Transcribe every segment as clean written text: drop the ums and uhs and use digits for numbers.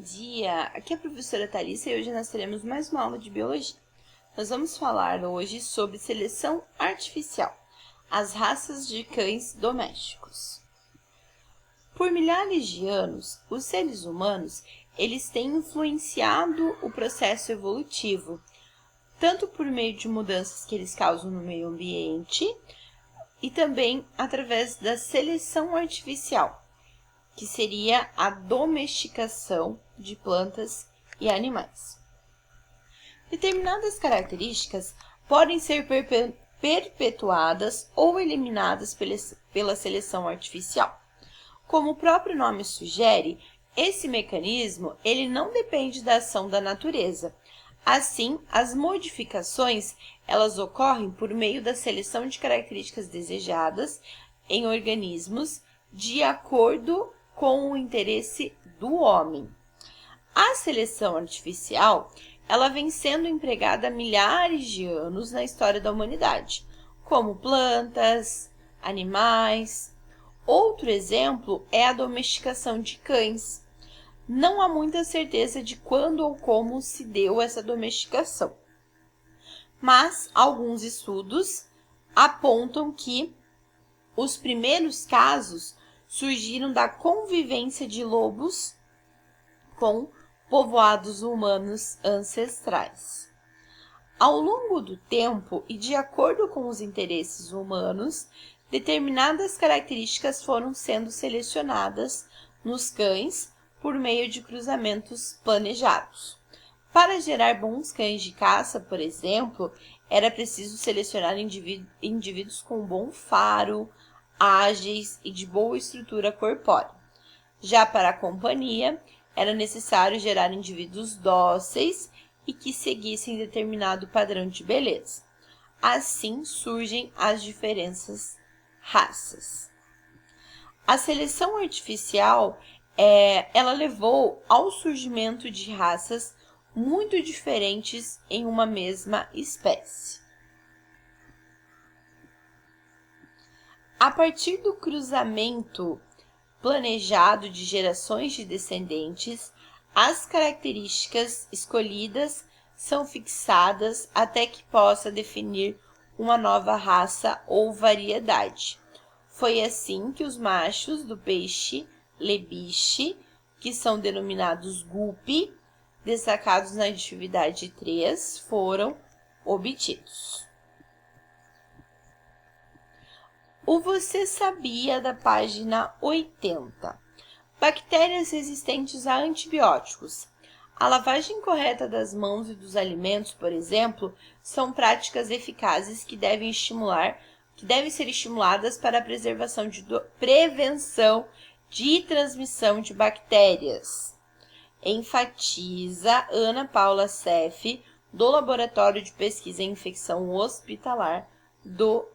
dia! Aqui é a professora Thalissa e hoje nós teremos mais uma aula de biologia. Nós vamos falar hoje sobre seleção artificial, as raças de cães domésticos. Por milhares de anos, os seres humanos eles têm influenciado o processo evolutivo, tanto por meio de mudanças que eles causam no meio ambiente e também através da seleção artificial, que seria a domesticação de plantas e animais. Determinadas características podem ser perpetuadas ou eliminadas pela seleção artificial. Como o próprio nome sugere, esse mecanismo ele não depende da ação da natureza. Assim, as modificações elas ocorrem por meio da seleção de características desejadas em organismos de acordo com o interesse do homem. A seleção artificial, ela vem sendo empregada há milhares de anos na história da humanidade, como plantas, animais. Outro exemplo é a domesticação de cães. Não há muita certeza de quando ou como se deu essa domesticação, mas alguns estudos apontam que os primeiros casos surgiram da convivência de lobos com povoados humanos ancestrais. Ao longo do tempo e de acordo com os interesses humanos, determinadas características foram sendo selecionadas nos cães por meio de cruzamentos planejados. Para gerar bons cães de caça, por exemplo, era preciso selecionar indivíduos com bom faro, ágeis e de boa estrutura corpórea. Já para a companhia, era necessário gerar indivíduos dóceis e que seguissem determinado padrão de beleza. Assim surgem as diferentes raças. A seleção artificial, ela levou ao surgimento de raças muito diferentes em uma mesma espécie. A partir do cruzamento planejado de gerações de descendentes, as características escolhidas são fixadas até que possa definir uma nova raça ou variedade. Foi assim que os machos do peixe lebiche, que são denominados guppy, destacados na atividade 3, foram obtidos. O Você Sabia da página 80. Bactérias resistentes a antibióticos. A lavagem correta das mãos e dos alimentos, por exemplo, são práticas eficazes que devem ser estimuladas para a prevenção de transmissão de bactérias. Enfatiza Ana Paula Seff, do Laboratório de Pesquisa em Infecção Hospitalar do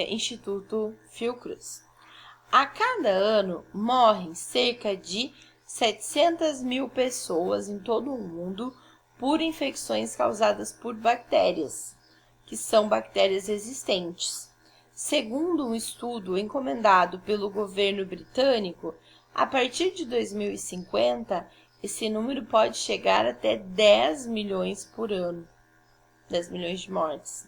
Instituto Fiocruz. A cada ano, morrem cerca de 700 mil pessoas em todo o mundo por infecções causadas por bactérias, que são bactérias resistentes. Segundo um estudo encomendado pelo governo britânico, a partir de 2050, esse número pode chegar até 10 milhões por ano, 10 milhões de mortes.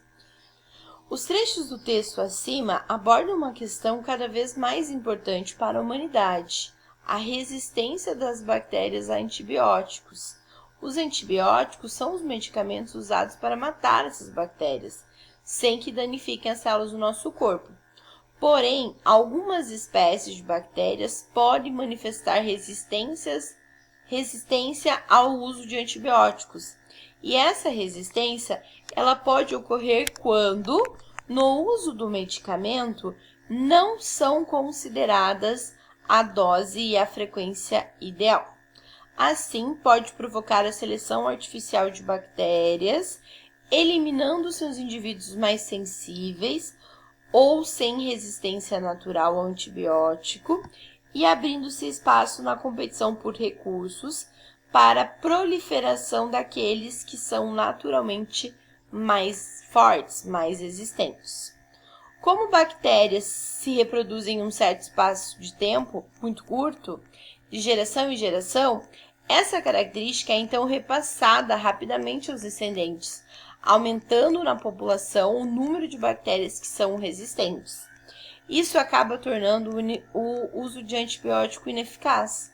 Os trechos do texto acima abordam uma questão cada vez mais importante para a humanidade: a resistência das bactérias a antibióticos. Os antibióticos são os medicamentos usados para matar essas bactérias, sem que danifiquem as células do nosso corpo. Porém, algumas espécies de bactérias podem manifestar resistência ao uso de antibióticos. E essa resistência, ela pode ocorrer quando, no uso do medicamento, não são consideradas a dose e a frequência ideal. Assim, pode provocar a seleção artificial de bactérias, eliminando seus indivíduos mais sensíveis ou sem resistência natural ao antibiótico e abrindo-se espaço na competição por recursos para a proliferação daqueles que são naturalmente mais fortes, mais resistentes. Como bactérias se reproduzem em um certo espaço de tempo muito curto, de geração em geração, Essa característica é então repassada rapidamente aos descendentes, aumentando na população o número de bactérias que são resistentes. Isso acaba tornando o uso de antibiótico ineficaz.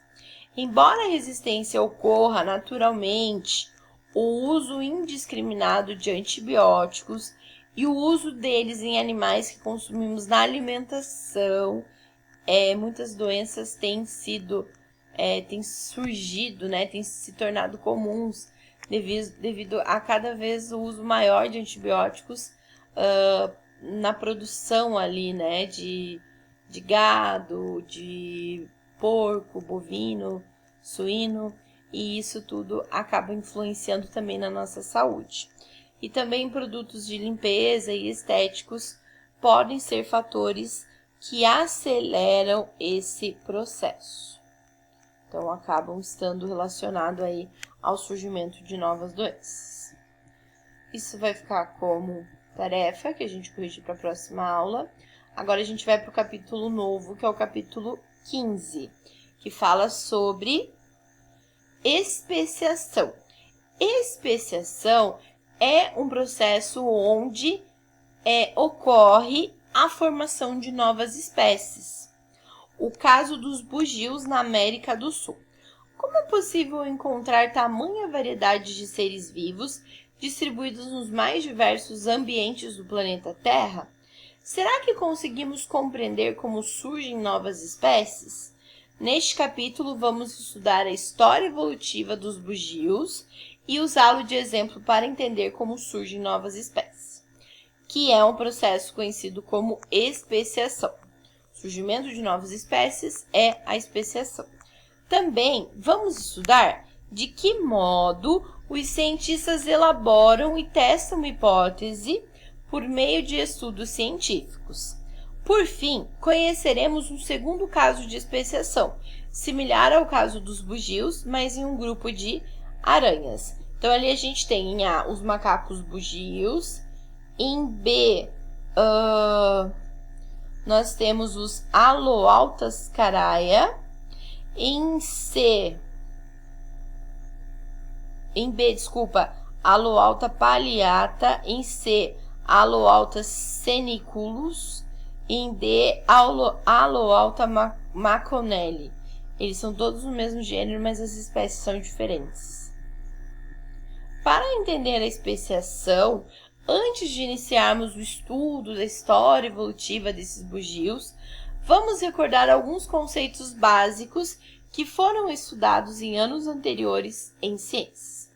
Embora a resistência ocorra naturalmente, o uso indiscriminado de antibióticos e o uso deles em animais que consumimos na alimentação, muitas doenças têm surgido, têm se tornado comuns devido a cada vez o uso maior de antibióticos na produção ali, de gado, de porco, bovino, suíno, e isso tudo acaba influenciando também na nossa saúde. E também produtos de limpeza e estéticos podem ser fatores que aceleram esse processo. Então, acabam estando relacionados aí ao surgimento de novas doenças. Isso vai ficar como tarefa que a gente corrige para a próxima aula. Agora a gente vai para o capítulo novo, que é o capítulo 15, que fala sobre especiação. Especiação é um processo onde ocorre a formação de novas espécies. O caso dos bugios na América do Sul. Como é possível encontrar tamanha variedade de seres vivos distribuídos nos mais diversos ambientes do planeta Terra? Será que conseguimos compreender como surgem novas espécies? Neste capítulo, vamos estudar a história evolutiva dos bugios e usá-lo de exemplo para entender como surgem novas espécies, que é um processo conhecido como especiação. O surgimento de novas espécies é a especiação. Também vamos estudar de que modo os cientistas elaboram e testam uma hipótese por meio de estudos científicos. Por fim, conheceremos um segundo caso de especiação, similar ao caso dos bugios, mas em um grupo de aranhas. Então, ali a gente tem em A os macacos bugios, em B nós temos os Aloaltas caraia, em B, Aloalta palliata, em C, Aloalta seniculus, em D, Aloalta maconelli. Eles são todos do mesmo gênero, mas as espécies são diferentes. Para entender a especiação, antes de iniciarmos o estudo da história evolutiva desses bugios, vamos recordar alguns conceitos básicos que foram estudados em anos anteriores em ciências.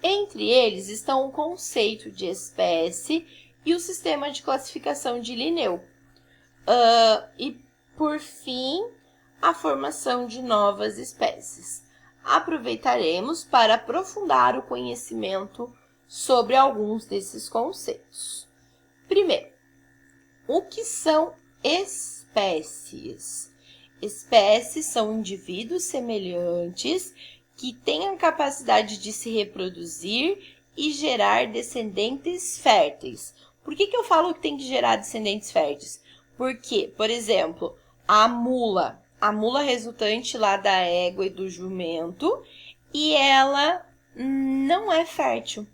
Entre eles estão o conceito de espécie e o sistema de classificação de Linneu. E, por fim, a formação de novas espécies. Aproveitaremos para aprofundar o conhecimento sobre alguns desses conceitos. Primeiro, o que são espécies? Espécies são indivíduos semelhantes que têm a capacidade de se reproduzir e gerar descendentes férteis. Por que eu falo que tem que gerar descendentes férteis? Porque, por exemplo, a mula resultante lá da égua e do jumento, e ela não é fértil.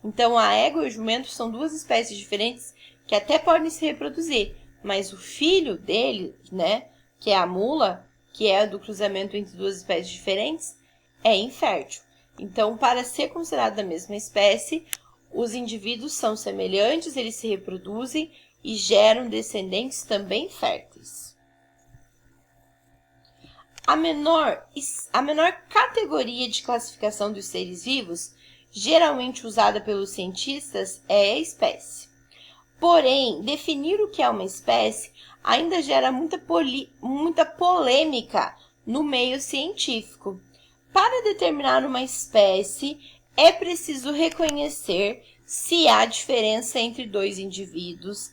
Então, a égua e o jumento são duas espécies diferentes que até podem se reproduzir, mas o filho dele, que é a mula, que é do cruzamento entre duas espécies diferentes, é infértil. Então, para ser considerado da mesma espécie, os indivíduos são semelhantes, eles se reproduzem e geram descendentes também férteis. A menor categoria de classificação dos seres vivos, geralmente usada pelos cientistas, é a espécie. Porém, definir o que é uma espécie ainda gera muita polêmica no meio científico. Para determinar uma espécie, é preciso reconhecer se há diferença entre dois indivíduos,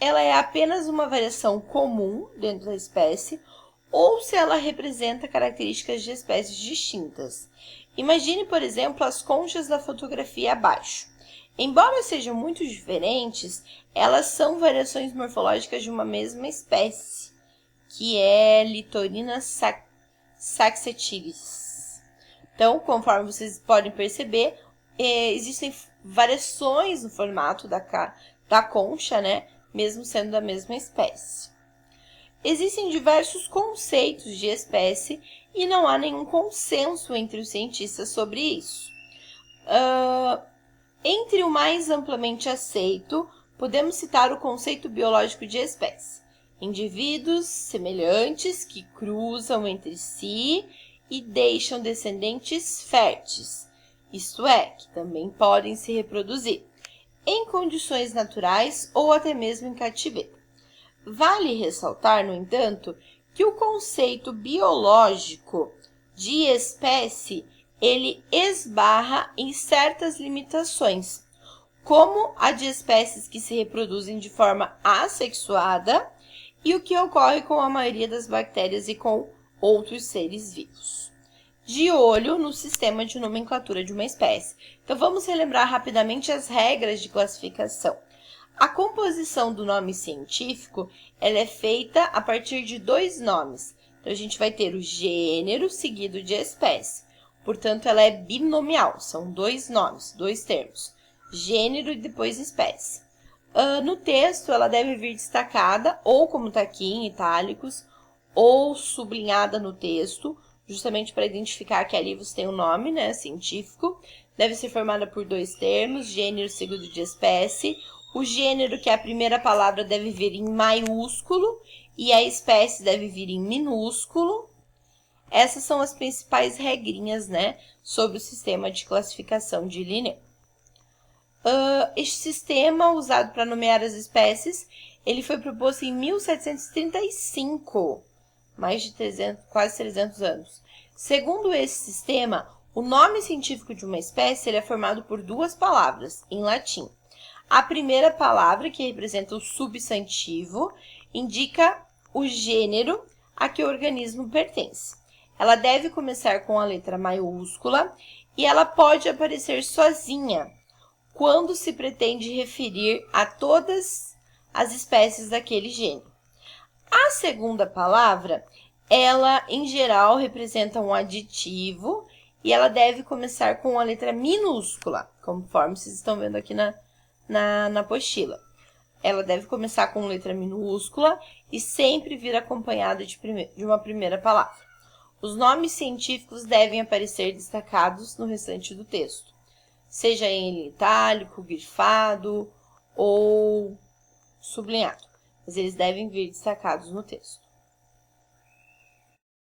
ela é apenas uma variação comum dentro da espécie, ou se ela representa características de espécies distintas. Imagine, por exemplo, as conchas da fotografia abaixo. Embora sejam muito diferentes, elas são variações morfológicas de uma mesma espécie, que é Littorina saxatilis. Então, conforme vocês podem perceber, existem variações no formato da concha, né? Mesmo sendo da mesma espécie. Existem diversos conceitos de espécie e não há nenhum consenso entre os cientistas sobre isso. Entre o mais amplamente aceito, podemos citar o conceito biológico de espécie. Indivíduos semelhantes que cruzam entre si e deixam descendentes férteis, isto é, que também podem se reproduzir, em condições naturais ou até mesmo em cativeiro. Vale ressaltar, no entanto, que o conceito biológico de espécie ele esbarra em certas limitações, como a de espécies que se reproduzem de forma assexuada e o que ocorre com a maioria das bactérias e com outros seres vivos. De olho no sistema de nomenclatura de uma espécie. Então, vamos relembrar rapidamente as regras de classificação. A composição do nome científico ela é feita a partir de 2 nomes. Então, a gente vai ter o gênero seguido de espécie. Portanto, ela é binomial, são 2 nomes, 2 termos. Gênero e depois espécie. No texto, ela deve vir destacada, ou como está aqui em itálicos, ou sublinhada no texto, justamente para identificar que ali você tem o nome, né, científico. Deve ser formada por 2 termos, gênero seguido de espécie. O gênero, que é a primeira palavra, deve vir em maiúsculo e a espécie deve vir em minúsculo. Essas são as principais regrinhas, né, sobre o sistema de classificação de Linné. Este sistema, usado para nomear as espécies, ele foi proposto em 1735, mais de quase 300 anos. Segundo esse sistema, o nome científico de uma espécie ele é formado por 2 palavras, em latim. A primeira palavra, que representa o substantivo, indica o gênero a que o organismo pertence. Ela deve começar com a letra maiúscula e ela pode aparecer sozinha quando se pretende referir a todas as espécies daquele gênero. A segunda palavra, ela em geral representa um aditivo e ela deve começar com a letra minúscula, conforme vocês estão vendo aqui na apostila. Ela deve começar com letra minúscula e sempre vir acompanhada de uma primeira palavra. Os nomes científicos devem aparecer destacados no restante do texto, seja em itálico, grifado ou sublinhado, mas eles devem vir destacados no texto.